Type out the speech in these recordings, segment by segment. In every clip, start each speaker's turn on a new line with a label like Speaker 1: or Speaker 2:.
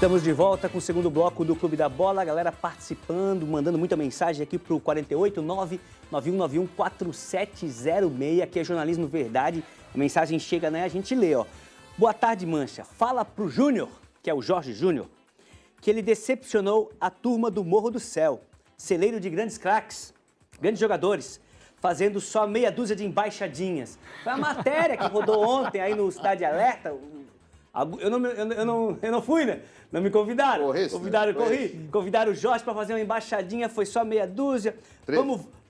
Speaker 1: Estamos de volta com o segundo bloco do Clube da Bola. A galera participando, mandando muita mensagem aqui para o 489-9191-4706. Aqui é Jornalismo Verdade. A mensagem chega, né? A gente lê, ó. Boa tarde, Mancha. Fala pro Júnior, que é o Jorge Júnior, que ele decepcionou a turma do Morro do Céu. Celeiro de grandes craques, grandes jogadores, fazendo só meia dúzia de embaixadinhas. Foi a matéria que rodou ontem aí no Cidade Alerta. Eu não fui, né? Não me convidaram. Convidaram o Jorge para fazer uma embaixadinha, foi só meia dúzia.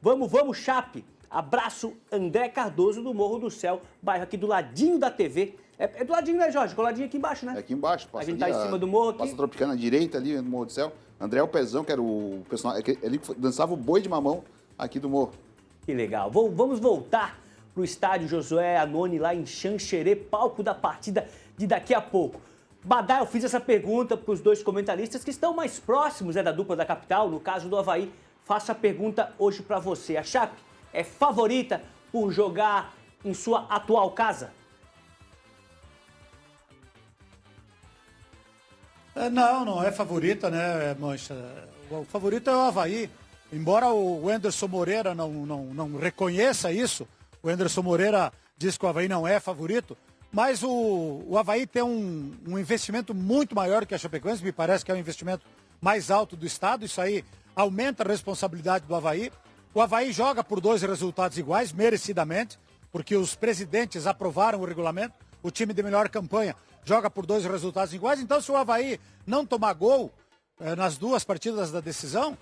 Speaker 1: Vamos, Chape. Abraço, André Cardoso, do Morro do Céu, bairro aqui do ladinho da TV. É do ladinho, né, Jorge? Coladinho aqui embaixo, né?
Speaker 2: É aqui embaixo.
Speaker 1: A gente tá em cima do morro aqui.
Speaker 2: Passa Tropicana à direita ali no Morro do Céu. André o Pezão, que era o personagem, ele dançava o boi de mamão aqui do morro.
Speaker 1: Que legal. Vamos voltar pro estádio Josué Anoni, lá em Xanxerê, palco da partida de daqui a pouco. Badá, eu fiz essa pergunta para os dois comentaristas que estão mais próximos, da dupla da capital, no caso do Avaí. Faço a pergunta hoje para você. A Chape é favorita por jogar em sua atual casa?
Speaker 3: Não é favorita, né, Mancha? O favorito é o Avaí. Embora o Anderson Moreira não reconheça isso, o Anderson Moreira diz que o Avaí não é favorito, mas o Avaí tem um investimento muito maior que a Chapecoense, me parece que é o investimento mais alto do estado, isso aí aumenta a responsabilidade do Avaí. O Avaí joga por 2 resultados iguais, merecidamente, porque os presidentes aprovaram o regulamento, o time de melhor campanha joga por 2 resultados iguais, então se o Avaí não tomar gol nas 2 partidas da decisão,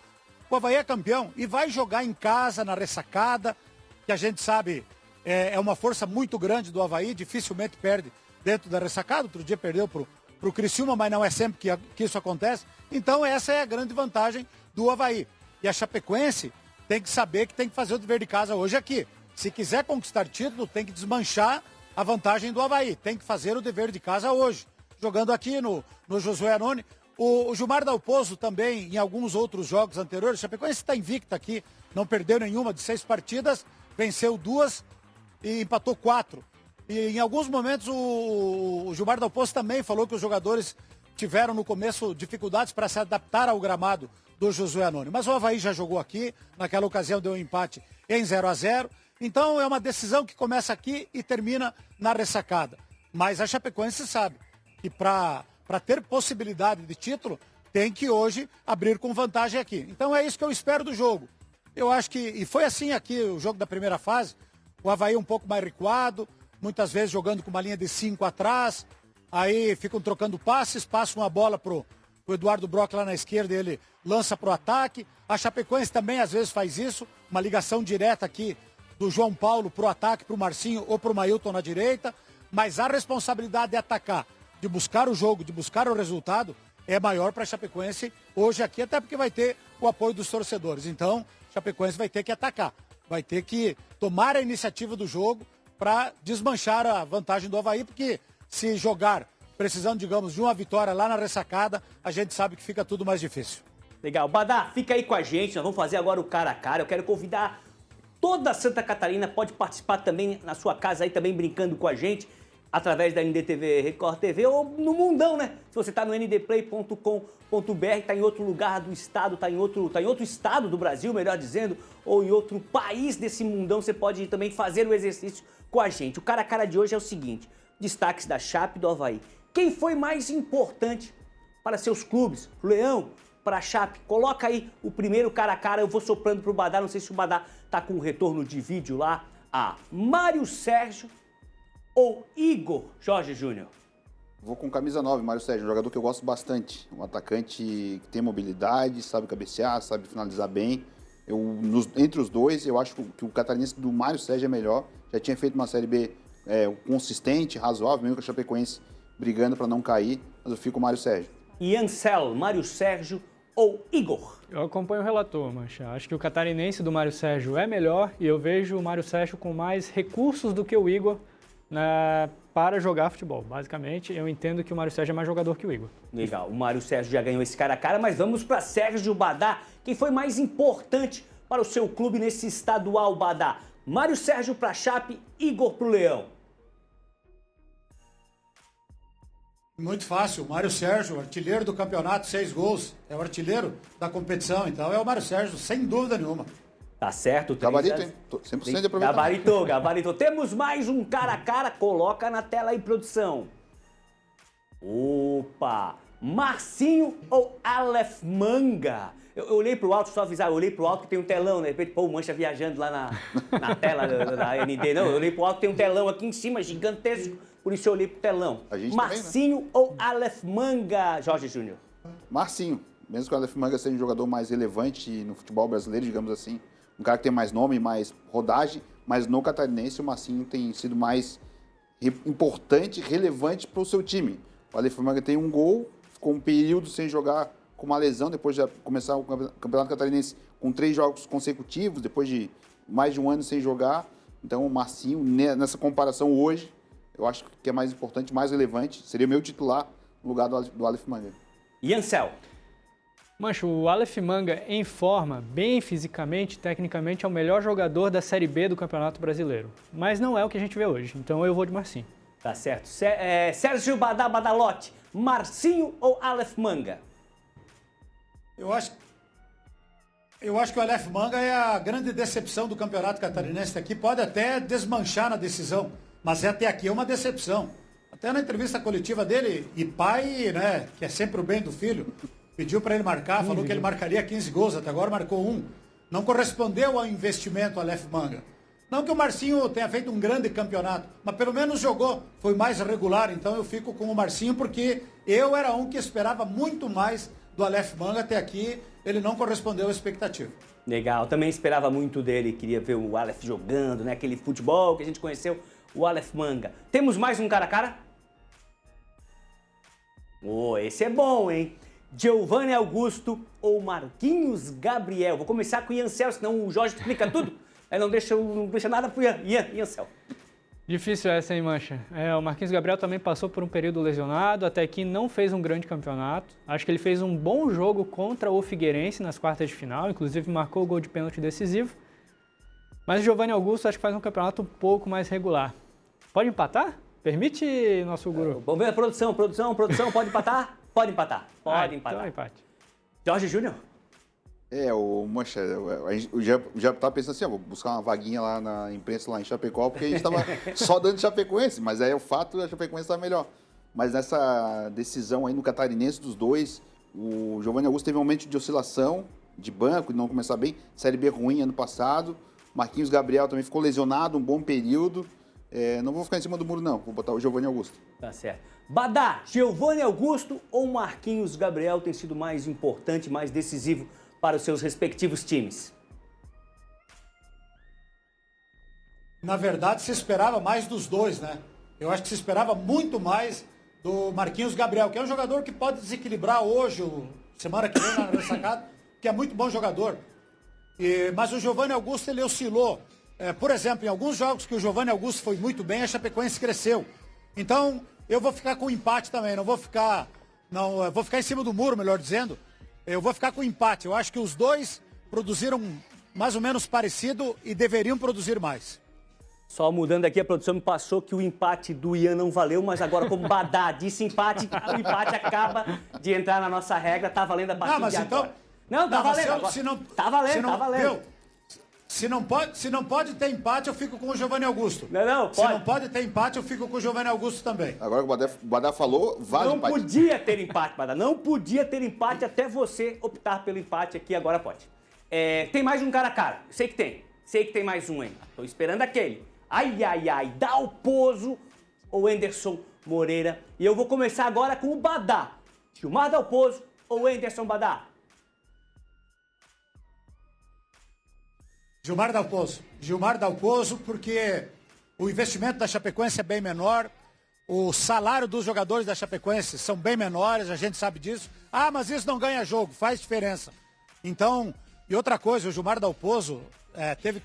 Speaker 3: o Avaí é campeão e vai jogar em casa, na ressacada, que a gente sabe é uma força muito grande do Avaí, dificilmente perde dentro da ressacada. Outro dia perdeu pro Criciúma, mas não é sempre que isso acontece. Então essa é a grande vantagem do Avaí. E a Chapecoense tem que saber que tem que fazer o dever de casa hoje aqui. Se quiser conquistar título, tem que desmanchar a vantagem do Avaí. Tem que fazer o dever de casa hoje. Jogando aqui no Josué Anoni. O Gilmar Dalpozo também, em alguns outros jogos anteriores, a Chapecoense está invicta aqui, não perdeu nenhuma de 6 partidas, venceu 2 e empatou 4. E em alguns momentos o Gilmar Dalpozo também falou que os jogadores tiveram no começo dificuldades para se adaptar ao gramado do Josué Anoni. Mas o Avaí já jogou aqui, naquela ocasião deu um empate em 0-0. Então é uma decisão que começa aqui e termina na ressacada. Mas a Chapecoense sabe que para ter possibilidade de título, tem que hoje abrir com vantagem aqui. Então é isso que eu espero do jogo. Eu acho que, e foi assim aqui o jogo da primeira fase, o Avaí um pouco mais recuado, muitas vezes jogando com uma linha de 5 atrás, aí ficam trocando passes, passam uma bola pro Eduardo Brock lá na esquerda e ele lança pro ataque. A Chapecoense também às vezes faz isso, uma ligação direta aqui do João Paulo pro ataque, pro Marcinho ou pro Mailton na direita, mas a responsabilidade de atacar, de buscar o jogo, de buscar o resultado, é maior para a Chapecoense hoje aqui, até porque vai ter o apoio dos torcedores. Então, a Chapecoense vai ter que atacar, vai ter que tomar a iniciativa do jogo para desmanchar a vantagem do Avaí, porque se jogar precisando, digamos, de uma vitória lá na ressacada, a gente sabe que fica tudo mais difícil.
Speaker 1: Legal. Badá, fica aí com a gente, nós vamos fazer agora o cara a cara. Eu quero convidar toda Santa Catarina, pode participar também na sua casa aí, também brincando com a gente, através da NDTV Record TV ou no mundão, né? Se você está no ndplay.com.br, está em outro lugar do estado, está em outro estado do Brasil, melhor dizendo, ou em outro país desse mundão, você pode também fazer o exercício com a gente. O cara a cara de hoje é o seguinte, destaques da Chape e do Avaí. Quem foi mais importante para seus clubes? O Leão, para a Chape? Coloca aí o primeiro cara a cara, eu vou soprando para o Badá, não sei se o Badá tá com um retorno de vídeo lá. Mário Sérgio ou Igor Jorge Júnior?
Speaker 2: Vou com camisa 9, Mário Sérgio, um jogador que eu gosto bastante. Um atacante que tem mobilidade, sabe cabecear, sabe finalizar bem. Entre os dois, eu acho que o catarinense do Mário Sérgio é melhor. Já tinha feito uma Série B consistente, razoável, mesmo com a Chapecoense brigando para não cair. Mas eu fico com o Mário Sérgio.
Speaker 1: E Ansel, Mário Sérgio ou Igor?
Speaker 4: Eu acompanho o relator, Mancha. Acho que o catarinense do Mário Sérgio é melhor e eu vejo o Mário Sérgio com mais recursos do que o Igor para jogar futebol. Basicamente, eu entendo que o Mário Sérgio é mais jogador que o Igor.
Speaker 1: Legal, o Mário Sérgio já ganhou esse cara a cara, mas vamos para Sérgio Badá. Quem foi mais importante para o seu clube nesse estadual, Badá? Mário Sérgio para a Chape, Igor para o Leão.
Speaker 3: Muito fácil. O Mário Sérgio, artilheiro do campeonato, 6 gols. É o artilheiro da competição. Então é o Mário Sérgio, sem dúvida nenhuma.
Speaker 1: Tá certo.
Speaker 2: Gabarito, hein? 100% de aproveitamento.
Speaker 1: Gabarito. Temos mais um cara a cara. Coloca na tela aí, produção. Opa! Marcinho ou Aleph Manga? Eu olhei pro alto, só avisar, eu olhei pro alto que tem um telão, de repente, pô, o Mancha viajando lá na tela da ND. Não, eu olhei pro alto que tem um telão aqui em cima, gigantesco, por isso eu olhei pro telão. Marcinho também, né? Ou Aleph Manga, Jorge Júnior?
Speaker 2: Marcinho. Mesmo que o Aleph Manga seja um jogador mais relevante no futebol brasileiro, digamos assim, um cara que tem mais nome, mais rodagem, mas no catarinense o Marcinho tem sido mais importante, relevante para o seu time. O Aleph Manga tem um gol, ficou um período sem jogar com uma lesão, depois de começar o Campeonato Catarinense com 3 jogos consecutivos, depois de mais de um ano sem jogar. Então o Marcinho, nessa comparação hoje, eu acho que é mais importante, mais relevante, seria o meu titular no lugar do Aleph Manga.
Speaker 1: E Ansel?
Speaker 4: Mancho, o Aleph Manga, em forma, bem fisicamente, tecnicamente, é o melhor jogador da Série B do Campeonato Brasileiro. Mas não é o que a gente vê hoje, então eu vou de Marcinho.
Speaker 1: Tá certo. Sérgio Badalotti, Marcinho ou Aleph Manga?
Speaker 3: Eu acho que o Aleph Manga é a grande decepção do Campeonato Catarinense aqui. Pode até desmanchar na decisão, mas até aqui é uma decepção. Até na entrevista coletiva dele, e pai, né, que é sempre o bem do filho, pediu para ele marcar, falou que ele marcaria 15 gols, até agora marcou 1. Não correspondeu ao investimento Aleph Manga. Não que o Marcinho tenha feito um grande campeonato, mas pelo menos jogou, foi mais regular, então eu fico com o Marcinho porque eu era um que esperava muito mais do Aleph Manga, até aqui ele não correspondeu à expectativa.
Speaker 1: Legal, também esperava muito dele, queria ver o Aleph jogando, né? Aquele futebol que a gente conheceu, o Aleph Manga. Temos mais um cara a cara? Esse é bom, hein? Giovanni Augusto ou Marquinhos Gabriel? Vou começar com o Ian Cel, senão o Jorge explica tudo. Aí não deixa nada pro Ian Cel.
Speaker 4: Difícil essa, hein, Mancha? O Marquinhos Gabriel também passou por um período lesionado, até aqui não fez um grande campeonato. Acho que ele fez um bom jogo contra o Figueirense nas quartas de final, inclusive marcou o gol de pênalti decisivo. Mas o Giovanni Augusto acho que faz um campeonato um pouco mais regular. Pode empatar? Permite, nosso guru?
Speaker 1: Vamos ver a produção, pode empatar? Pode empatar, pode empatar.
Speaker 4: Então empate.
Speaker 1: Jorge Júnior?
Speaker 2: O Mancha, eu já tava pensando assim, vou buscar uma vaguinha lá na imprensa lá em Chapecó, porque a gente tava só dando Chapecoense, mas aí o fato a Chapecoense tá melhor. Mas nessa decisão aí no catarinense dos dois, o Giovanni Augusto teve um momento de oscilação, de banco, de não começar bem, Série B ruim ano passado, Marquinhos Gabriel também ficou lesionado um bom período, não vou ficar em cima do muro não, vou botar o Giovanni Augusto.
Speaker 1: Tá certo. Badá, Giovanni Augusto ou Marquinhos Gabriel tem sido mais importante, mais decisivo para os seus respectivos times?
Speaker 3: Na verdade, se esperava mais dos dois, né? Eu acho que se esperava muito mais do Marquinhos Gabriel, que é um jogador que pode desequilibrar hoje, semana que vem na ressacada, que é muito bom jogador. Mas o Giovanni Augusto, ele oscilou. Por exemplo, em alguns jogos que o Giovanni Augusto foi muito bem, a Chapecoense cresceu. Então, eu vou ficar com empate também, eu vou ficar em cima do muro, melhor dizendo. Eu vou ficar com empate. Eu acho que os dois produziram mais ou menos parecido e deveriam produzir mais.
Speaker 1: Só mudando aqui, a produção me passou que o empate do Ian não valeu, mas agora como Badá disse empate, o empate acaba de entrar na nossa regra, tá valendo a partir de agora. Não, tá valendo. Tá valendo.
Speaker 3: Se não pode ter empate, eu fico com o Giovanni Augusto.
Speaker 1: Não, pode.
Speaker 3: Se não pode ter empate, eu fico com o Giovanni Augusto também.
Speaker 2: Agora que o Badá falou, vale
Speaker 1: não
Speaker 2: empate.
Speaker 1: Não podia ter empate, Badá. Não podia ter empate até você optar pelo empate aqui, agora pode. Tem mais um cara a cara. Sei que tem mais um, hein? Tô esperando aquele. Ai, Dalpozo ou Anderson Moreira. E eu vou começar agora com o Badá. Gilmar Dalpozo ou Anderson Badá?
Speaker 3: Gilmar Dalpozo, porque o investimento da Chapecoense é bem menor, o salário dos jogadores da Chapecoense são bem menores, a gente sabe disso. Mas isso não ganha jogo, faz diferença. Então, e outra coisa, o Gilmar Dalpozo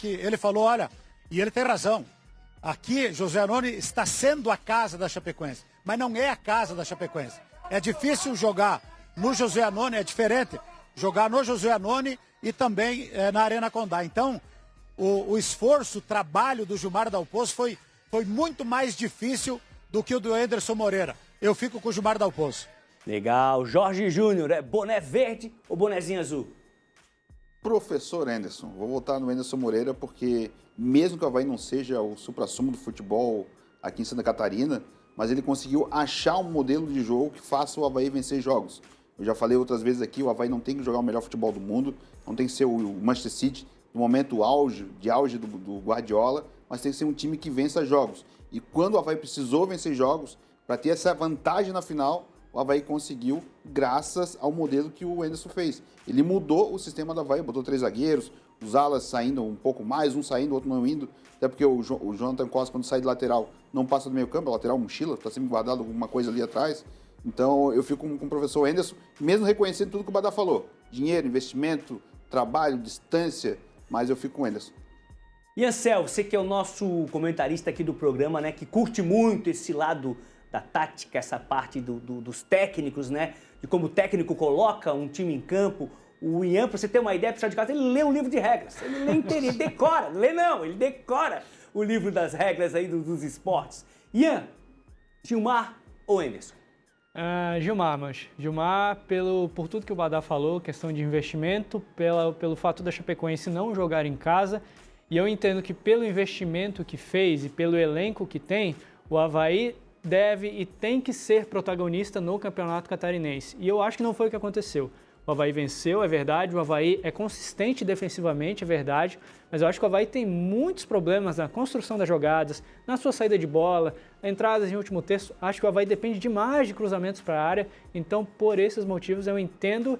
Speaker 3: ele falou, olha, e ele tem razão, aqui José Anoni está sendo a casa da Chapecoense, mas não é a casa da Chapecoense. É difícil jogar no José Anoni, é diferente jogar no José Anoni e também na Arena Condá. Então, o esforço, o trabalho do Gilmar Dalpozo foi muito mais difícil do que o do Anderson Moreira. eu fico com o Gilmar Dalpozo.
Speaker 1: Legal. Jorge Júnior, é boné verde ou bonezinho azul?
Speaker 2: Professor Anderson. Vou voltar no Anderson Moreira porque mesmo que o Avaí não seja o suprassumo do futebol aqui em Santa Catarina, mas ele conseguiu achar um modelo de jogo que faça o Avaí vencer jogos. Eu já falei outras vezes aqui, o Avaí não tem que jogar o melhor futebol do mundo, não tem que ser o Manchester City no momento auge do Guardiola, mas tem que ser um time que vença jogos. E quando o Avaí precisou vencer jogos, para ter essa vantagem na final, o Avaí conseguiu graças ao modelo que o Anderson fez. Ele mudou o sistema do Avaí, botou 3 zagueiros, os alas saindo um pouco mais, um saindo, o outro não indo, até porque o Jonathan Costa, quando sai de lateral, não passa do meio campo, a lateral mochila, está sempre guardado alguma coisa ali atrás. Então eu fico com o professor Anderson, mesmo reconhecendo tudo que o Badá falou. Dinheiro, investimento, trabalho, distância, mas eu fico com o Anderson.
Speaker 1: E Ansel, você que é o nosso comentarista aqui do programa, né, que curte muito esse lado da tática, essa parte dos técnicos, né, de como o técnico coloca um time em campo. O Ian, para você ter uma ideia, pessoal de casa, ele lê um livro de regras, ele lê inteirinho, ele decora, não lê não, ele decora o livro das regras aí dos esportes. Ian, Gilmar ou Anderson?
Speaker 4: Gilmar, mas Gilmar, por tudo que o Badá falou, questão de investimento, pelo fato da Chapecoense não jogar em casa, e eu entendo que pelo investimento que fez e pelo elenco que tem, o Avaí deve e tem que ser protagonista no Campeonato Catarinense. E eu acho que não foi o que aconteceu. O Avaí venceu, é verdade, o Avaí é consistente defensivamente, é verdade, mas eu acho que o Avaí tem muitos problemas na construção das jogadas, na sua saída de bola, entradas em último terço. Acho que o Avaí depende demais de cruzamentos para a área, então por esses motivos eu entendo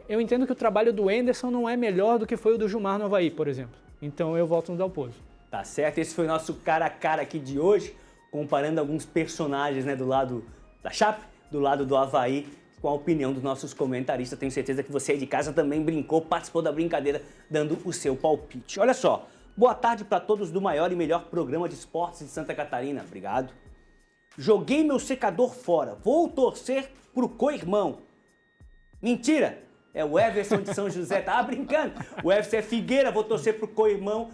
Speaker 4: que o trabalho do Anderson não é melhor do que foi o do Gilmar no Avaí, por exemplo. Então eu volto no Dalpozo.
Speaker 1: Tá certo, esse foi o nosso cara a cara aqui de hoje, comparando alguns personagens, né, do lado da Chape, do lado do Avaí, com a opinião dos nossos comentaristas. Tenho certeza que você aí de casa também brincou, participou da brincadeira, dando o seu palpite. Olha só, boa tarde para todos do maior e melhor programa de esportes de Santa Catarina. Obrigado. Joguei meu secador fora, vou torcer pro co-irmão. Mentira, é o Everson de São José, tava brincando. O Everson é Figueira, vou torcer pro co-irmão,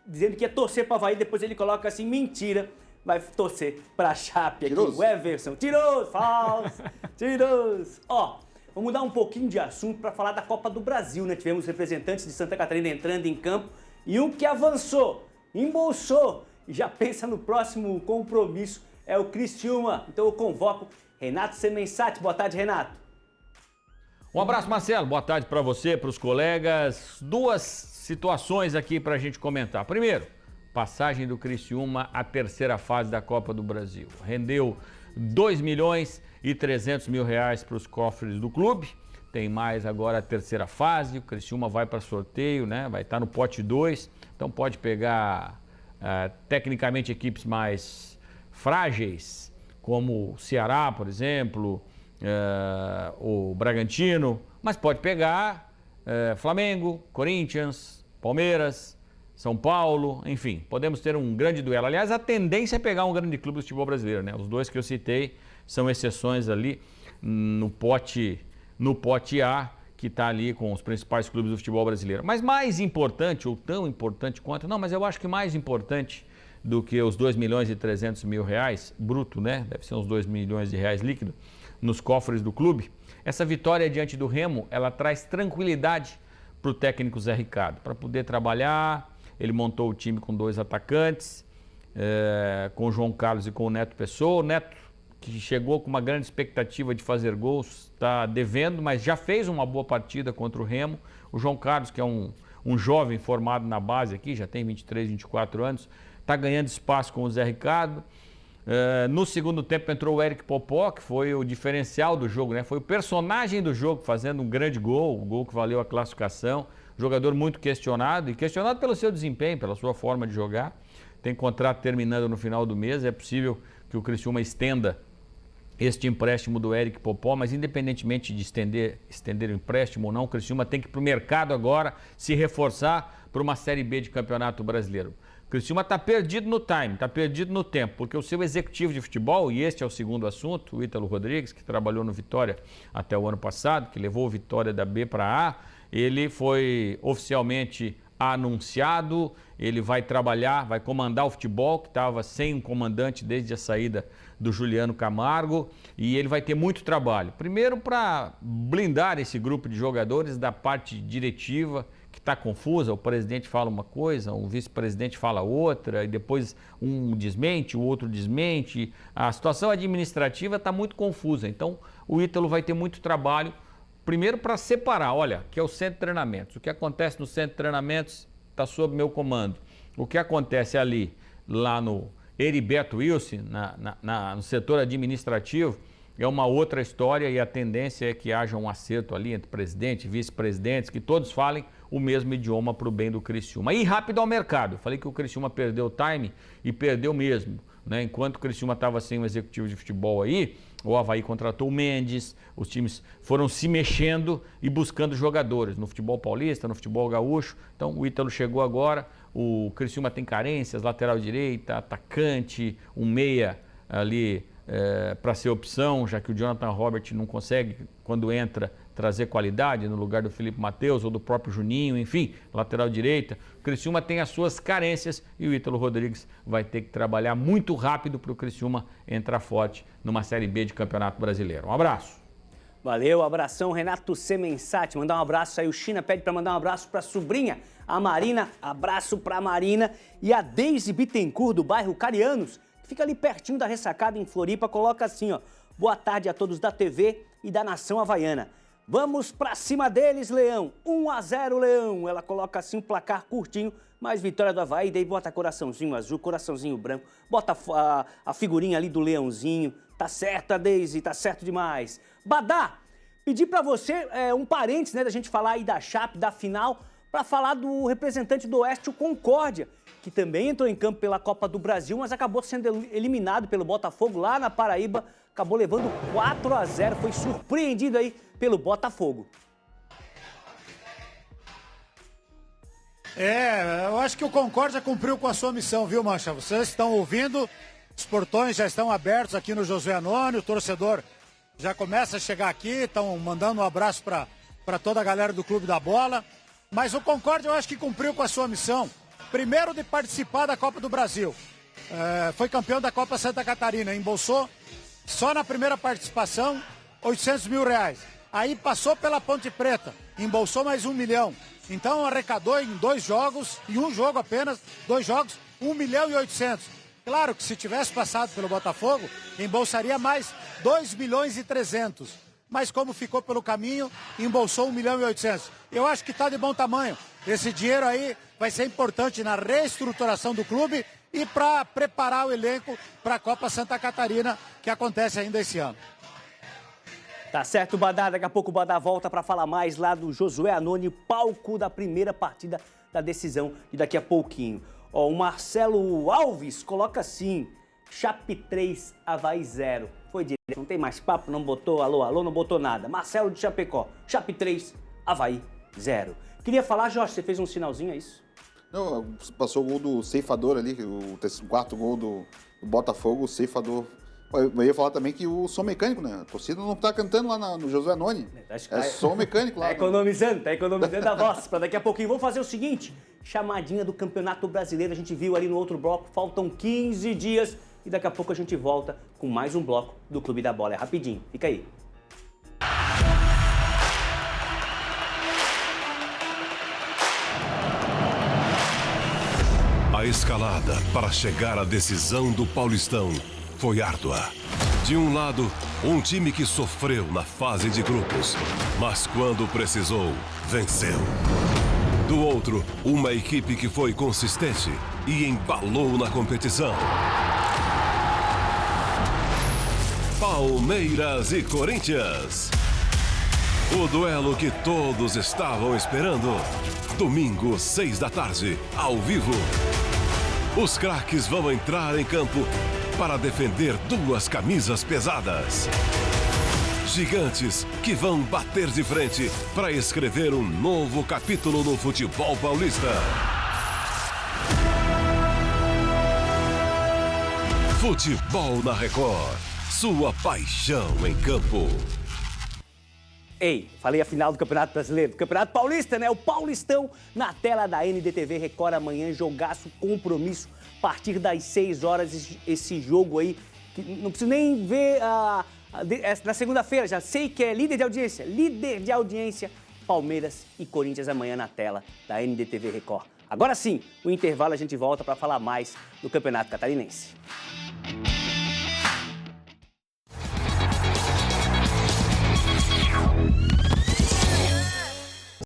Speaker 1: dizendo que ia torcer pro Avaí, depois ele coloca assim, mentira. Vai torcer pra Chape aqui, o Everson. Tirou, falso, tirou. Ó, vamos mudar um pouquinho de assunto para falar da Copa do Brasil, né? Tivemos representantes de Santa Catarina entrando em campo e um que avançou, embolsou e já pensa no próximo compromisso é o Criciúma. Então eu convoco Renato Semensati. Boa tarde, Renato.
Speaker 5: Um abraço, Marcelo. Boa tarde para você, para os colegas. 2 situações aqui para a gente comentar. Primeiro, passagem do Criciúma à terceira fase da Copa do Brasil. Rendeu R$2.300.000 para os cofres do clube. Tem mais agora a terceira fase. O Criciúma vai para sorteio, né? Vai estar no pote 2. Então pode pegar tecnicamente equipes mais frágeis, como o Ceará, por exemplo, o Bragantino. Mas pode pegar Flamengo, Corinthians, Palmeiras, São Paulo, enfim, podemos ter um grande duelo. Aliás, a tendência é pegar um grande clube do futebol brasileiro, né? Os 2 que eu citei são exceções ali no pote A, que está ali com os principais clubes do futebol brasileiro. Mas mais importante, ou tão importante quanto, não, mas eu acho que mais importante do que os R$2.300.000, bruto, né? Deve ser uns R$2 milhões líquido, nos cofres do clube. Essa vitória diante do Remo, ela traz tranquilidade para o técnico Zé Ricardo, para poder trabalhar. Ele montou o time com 2 atacantes, com o João Carlos e com o Neto Pessoa. O Neto, que chegou com uma grande expectativa de fazer gols, está devendo, mas já fez uma boa partida contra o Remo. O João Carlos, que é um jovem formado na base aqui, já tem 23, 24 anos, está ganhando espaço com o Zé Ricardo. No segundo tempo entrou o Eric Popó, que foi o diferencial do jogo, né? Foi o personagem do jogo, fazendo um grande gol, o gol que valeu a classificação. Jogador muito questionado, e questionado pelo seu desempenho, pela sua forma de jogar. Tem contrato terminando no final do mês, é possível que o Criciúma estenda este empréstimo do Eric Popó, mas independentemente de estender o empréstimo ou não, o Criciúma tem que ir para o mercado agora se reforçar para uma Série B de Campeonato Brasileiro. O Criciúma está perdido no time, está perdido no tempo, porque o seu executivo de futebol, e este é o segundo assunto, o Ítalo Rodrigues, que trabalhou no Vitória até o ano passado, que levou o Vitória da B para A, ele foi oficialmente anunciado, ele vai trabalhar, vai comandar o futebol, que estava sem um comandante desde a saída do Juliano Camargo, e ele vai ter muito trabalho. Primeiro, para blindar esse grupo de jogadores da parte diretiva, que está confusa, o presidente fala uma coisa, o vice-presidente fala outra, e depois um desmente, o outro desmente. A situação administrativa está muito confusa, então o Ítalo vai ter muito trabalho, primeiro para separar, olha, que é o centro de treinamentos. O que acontece no centro de treinamentos está sob meu comando. O que acontece ali, lá no Heriberto Wilson, no setor administrativo, é uma outra história, e a tendência é que haja um acerto ali entre presidente e vice-presidentes, que todos falem o mesmo idioma para o bem do Criciúma. E rápido ao mercado. Eu falei que o Criciúma perdeu o time e perdeu mesmo, né? Enquanto o Criciúma estava sem um executivo de futebol aí, o Avaí contratou o Mendes, os times foram se mexendo e buscando jogadores no futebol paulista, no futebol gaúcho. Então o Ítalo chegou agora, o Criciúma tem carências, lateral direita, atacante, um meia ali para ser opção, já que o Jonathan Robert não consegue, quando entra, trazer qualidade no lugar do Felipe Mateus ou do próprio Juninho, enfim, lateral direita. O Criciúma tem as suas carências e o Ítalo Rodrigues vai ter que trabalhar muito rápido para o Criciúma entrar forte numa Série B de Campeonato Brasileiro. Um abraço.
Speaker 1: Valeu, abração, Renato Semensati. Mandar um abraço aí, o China pede para mandar um abraço para a sobrinha, a Marina. Abraço para a Marina. E a Deise Bittencourt, do bairro Carianos, que fica ali pertinho da Ressacada, em Floripa, coloca assim, ó: boa tarde a todos da TV e da Nação Havaiana. Vamos pra cima deles, Leão. 1-0, Leão. Ela coloca assim um placar curtinho, mas vitória do Avaí. Daí bota coraçãozinho azul, coraçãozinho branco. Bota a figurinha ali do leãozinho. Tá certo, a Deise, tá certo demais. Badá, pedi pra você um parênteses, né, da gente falar aí da Chape, da final, pra falar do representante do Oeste, o Concórdia, que também entrou em campo pela Copa do Brasil, mas acabou sendo eliminado pelo Botafogo lá na Paraíba. Acabou levando 4-0, foi surpreendido aí pelo Botafogo.
Speaker 3: Eu acho que o Concórdia cumpriu com a sua missão, viu, Mancha? Vocês estão ouvindo, os portões já estão abertos aqui no Josué Anônio, o torcedor já começa a chegar aqui, estão mandando um abraço para toda a galera do Clube da Bola. Mas o Concórdia eu acho que cumpriu com a sua missão, primeiro de participar da Copa do Brasil. Foi campeão da Copa Santa Catarina, embolsou só na primeira participação R$800 mil. Aí passou pela Ponte Preta, embolsou mais 1 milhão. Então arrecadou em 2 jogos, em um jogo apenas, 2 jogos, 1.800.000. Claro que se tivesse passado pelo Botafogo, embolsaria mais 2.300.000. Mas como ficou pelo caminho, embolsou 1.800.000. Eu acho que está de bom tamanho. Esse dinheiro aí vai ser importante na reestruturação do clube e para preparar o elenco para a Copa Santa Catarina, que acontece ainda esse ano.
Speaker 1: Tá certo, Badá. Daqui a pouco o Badá volta para falar mais lá do Josué Anônimo, palco da primeira partida da decisão de daqui a pouquinho. Ó, o Marcelo Alves coloca assim: Chape 3, Avaí 0. Foi direto, não tem mais papo, não botou alô, alô, não botou nada. Marcelo de Chapecó, Chape 3, Avaí 0. Queria falar, Jorge, você fez um sinalzinho, é isso?
Speaker 2: Não, passou o gol do ceifador ali, o quarto gol do Botafogo, o ceifador. Eu ia falar também que o som mecânico, né? A torcida não tá cantando lá no Josué Anônimo. É som mecânico lá.
Speaker 1: Tá economizando a voz. Para daqui a pouquinho. Vamos fazer o seguinte: chamadinha do Campeonato Brasileiro. A gente viu ali no outro bloco, faltam 15 dias. E daqui a pouco a gente volta com mais um bloco do Clube da Bola. É rapidinho, fica aí.
Speaker 6: A escalada para chegar à decisão do Paulistão foi árdua. De um lado, um time que sofreu na fase de grupos, mas quando precisou, venceu. Do outro, uma equipe que foi consistente e embalou na competição. Palmeiras e Corinthians. O duelo que todos estavam esperando. Domingo, 6 da tarde, ao vivo. Os craques vão entrar em campo para defender 2 camisas pesadas. Gigantes que vão bater de frente para escrever um novo capítulo no futebol paulista. Futebol na Record. Sua paixão em campo.
Speaker 1: Ei, falei a final do Campeonato Brasileiro, do Campeonato Paulista, né? O Paulistão na tela da NDTV Record amanhã, jogaço, compromisso, a partir das 6 horas, esse jogo aí, que não preciso nem ver na segunda-feira, já sei que é líder de audiência, Palmeiras e Corinthians amanhã na tela da NDTV Record. Agora sim, o intervalo a gente volta para falar mais do Campeonato Catarinense.